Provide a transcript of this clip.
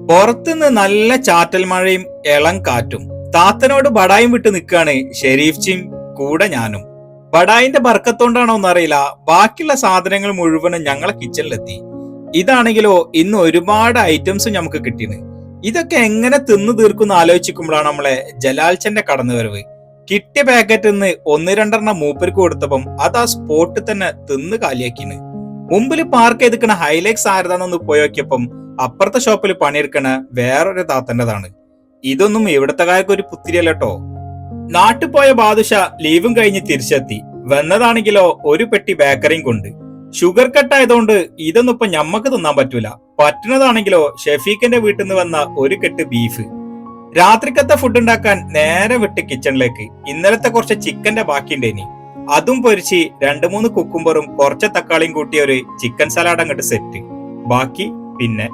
പുറത്തുനിന്ന് നല്ല ചാറ്റൽ മഴയും ഇളം കാറ്റും. താത്തനോട് ബടായും വിട്ട് നിൽക്കാണ് ഷെരീഫ്ച്ചിയും കൂടെ ഞാനും. ബടായിന്റെ ബർക്കത്തോണ്ടാണോ എന്നറിയില്ല, ബാക്കിയുള്ള സാധനങ്ങൾ മുഴുവനും ഞങ്ങളെ കിച്ചണിലെത്തി. ഇതാണെങ്കിലോ ഇന്ന് ഒരുപാട് ഐറ്റംസ് നമുക്ക് കിട്ടിയത്. ഇതൊക്കെ എങ്ങനെ തിന്നു തീർക്കുന്ന ആലോചിക്കുമ്പോഴാണ് നമ്മളെ ജലാൽച്ചന്റെ കടന്നുവരവ്. കിട്ടിയ പാക്കറ്റിൽ നിന്ന് ഒന്ന് രണ്ടെണ്ണം മൂപ്പർക്ക് കൊടുത്തപ്പം അത് ആ സ്പോട്ടിൽ തന്നെ തിന്ന് കാലിയാക്കിന്. മുമ്പിൽ പാർക്ക് ചെയ്തിക്കണ ഹൈലൈറ്റ്സ് ആരതാണെന്ന് പോയി നോക്കിയപ്പം അപ്പുറത്തെ ഷോപ്പിൽ പണിയെടുക്കണ വേറൊരു താത്തന്റെതാണ്. ഇതൊന്നും ഇവിടത്തെക്കാർക്ക് ഒരു പുത്തിരിയല്ലോ. നാട്ടിൽ പോയ ബാദുഷ ലീവും കഴിഞ്ഞ് തിരിച്ചെത്തി. വന്നതാണെങ്കിലോ ഒരു പെട്ടി ബേക്കറിയും കൊണ്ട്. ഷുഗർ കട്ട് ആയതുകൊണ്ട് ഇതൊന്നും ഇപ്പൊ ഞമ്മക്ക് തിന്നാൻ പറ്റൂല. പറ്റുന്നതാണെങ്കിലോ ഷെഫീഖിന്റെ വീട്ടിൽ നിന്ന് വന്ന ഒരു കെട്ട് ബീഫ്. രാത്രിക്കത്തെ ഫുഡ് ഉണ്ടാക്കാൻ നേരെ വിട്ട് കിച്ചണിലേക്ക്. ഇന്നലത്തെ കുറച്ച് ചിക്കന്റെ ബാക്കിയുണ്ടേനി, അതും പൊരിച്ച് 2-3 കുക്കുംബറും കുറച്ച് തക്കാളിയും കൂട്ടിയ ഒരു ചിക്കൻ സലാഡ് അങ്ങോട്ട് സെറ്റ്. ബാക്കി പിന്നെ